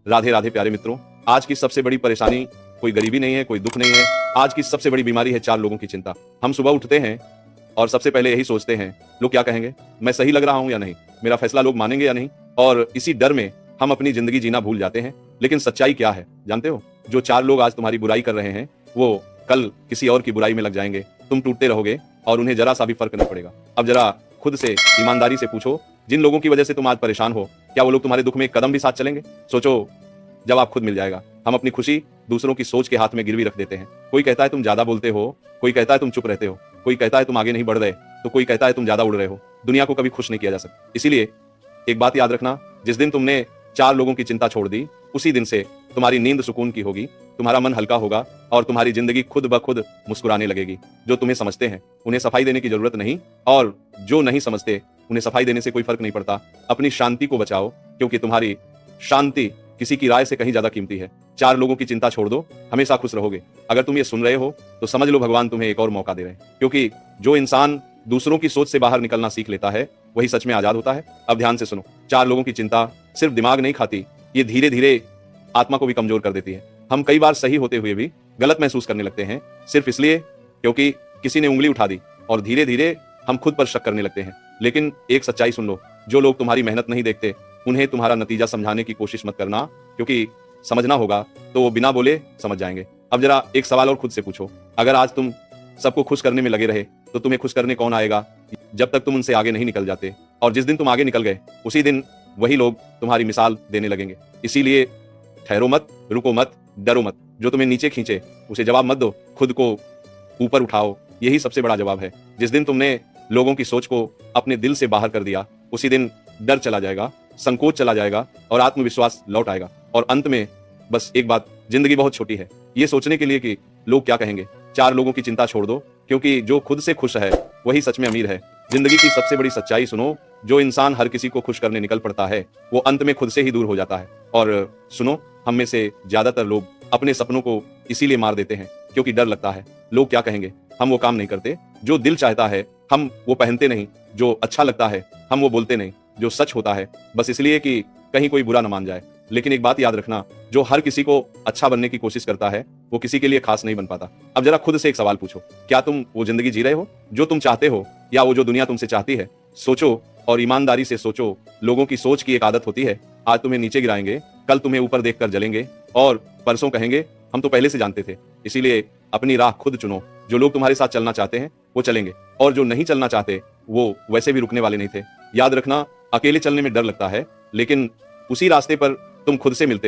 राधे राधे प्यारे मित्रों। आज की सबसे बड़ी परेशानी कोई गरीबी नहीं है, कोई दुख नहीं है। आज की सबसे बड़ी बीमारी है चार लोगों की चिंता। हम सुबह उठते हैं और सबसे पहले यही सोचते हैं, लोग क्या कहेंगे, मैं सही लग रहा हूं या नहीं, मेरा फैसला लोग मानेंगे या नहीं। और इसी डर में हम अपनी जिंदगी जीना भूल जाते हैं। लेकिन सच्चाई क्या है जानते हो? जो चार लोग आज तुम्हारी बुराई कर रहे हैं वो कल किसी और की बुराई में लग जाएंगे। तुम टूटते रहोगे और उन्हें जरा सा भी फर्क नहीं पड़ेगा। अब जरा खुद से ईमानदारी से पूछो, जिन लोगों की वजह से तुम आज परेशान हो, क्या वो लोग तुम्हारे दुख में एक कदम भी साथ चलेंगे? सोचो, जवाब खुद मिल जाएगा। हम अपनी खुशी दूसरों की सोच के हाथ में गिरवी रख देते हैं। कोई कहता है तुम ज्यादा बोलते हो, कोई कहता है तुम चुप रहते हो, कोई कहता है तुम आगे नहीं बढ़ रहे, तो कोई कहता है तुम ज्यादा उड़ रहे हो। दुनिया को कभी खुश नहीं किया जा सकता। इसीलिए एक बात याद रखना, जिस दिन तुमने चार लोगों की चिंता छोड़ दी, उसी दिन से तुम्हारी नींद सुकून की होगी, तुम्हारा मन हल्का होगा और तुम्हारी जिंदगी खुद ब खुद मुस्कुराने लगेगी। जो तुम्हें समझते हैं उन्हें सफाई देने की जरूरत नहीं, और जो नहीं समझते उन्हें सफाई देने से कोई फर्क नहीं पड़ता। अपनी शांति को बचाओ, क्योंकि तुम्हारी शांति किसी की राय से कहीं ज्यादा कीमती है। चार लोगों की चिंता छोड़ दो, हमेशा खुश रहोगे। अगर तुम ये सुन रहे हो तो समझ लो भगवान तुम्हें एक और मौका दे रहे हैं, क्योंकि जो इंसान दूसरों की सोच से बाहर निकलना सीख लेता है वही सच में आजाद होता है। अब ध्यान से सुनो, चार लोगों की चिंता सिर्फ दिमाग नहीं खाती, ये धीरे धीरे आत्मा को भी कमजोर कर देती है। हम कई बार सही होते हुए भी गलत महसूस करने लगते हैं, सिर्फ इसलिए क्योंकि किसी ने उंगली उठा दी, और धीरे धीरे हम खुद पर शक करने लगते हैं। लेकिन एक सच्चाई सुन लो, जो लोग तुम्हारी मेहनत नहीं देखते उन्हें तुम्हारा नतीजा समझाने की कोशिश मत करना, क्योंकि समझना होगा तो वो बिना बोले समझ जाएंगे। अब जरा एक सवाल और खुद से पूछो, अगर आज तुम सबको खुश करने में लगे रहे तो तुम्हें खुश करने कौन आएगा, जब तक तुम उनसे आगे नहीं निकल जाते। और जिस दिन तुम आगे निकल गए उसी दिन वही लोग तुम्हारी मिसाल देने लगेंगे। इसीलिए ठहरो मत, रुको मत, डरो मत। जो तुम्हें नीचे खींचे उसे जवाब मत दो, खुद को ऊपर उठाओ, यही सबसे बड़ा जवाब है। जिस दिन तुमने लोगों की सोच को अपने दिल से बाहर कर दिया, उसी दिन डर चला जाएगा, संकोच चला जाएगा और आत्मविश्वास लौट आएगा। और अंत में बस एक बात, जिंदगी बहुत छोटी है ये सोचने के लिए कि लोग क्या कहेंगे। चार लोगों की चिंता छोड़ दो, क्योंकि जो खुद से खुश है वही सच में अमीर है। जिंदगी की सबसे बड़ी सच्चाई सुनो, जो इंसान हर किसी को खुश करने निकल पड़ता है वो अंत में खुद से ही दूर हो जाता है। और सुनो, हम में से ज्यादातर लोग अपने सपनों को इसीलिए मार देते हैं क्योंकि डर लगता है लोग क्या कहेंगे। हम वो काम नहीं करते जो दिल चाहता है, हम वो पहनते नहीं जो अच्छा लगता है, हम वो बोलते नहीं जो सच होता है, बस इसलिए कि कहीं कोई बुरा न मान जाए। लेकिन एक बात याद रखना, जो हर किसी को अच्छा बनने की कोशिश करता है वो किसी के लिए खास नहीं बन पाता। अब जरा खुद से एक सवाल पूछो, क्या तुम वो जिंदगी जी रहे हो जो तुम चाहते हो, या वो जो दुनिया तुमसे चाहती है? सोचो और ईमानदारी से सोचो। लोगों की सोच की एक आदत होती है, आज तुम्हें नीचे गिराएंगे, कल तुम्हें ऊपर देखकर जलेंगे और परसों कहेंगे हम तो पहले से जानते थे। इसीलिए अपनी राह खुद चुनो। जो लोग तुम्हारे साथ चलना चाहते हैं वो चलेंगे, और जो नहीं चलना चाहते वो वैसे भी रुकने वाले नहीं थे। याद रखना, अकेले चलने में डर लगता है, लेकिन उसी रास्ते पर तुम खुद से मिलते हो।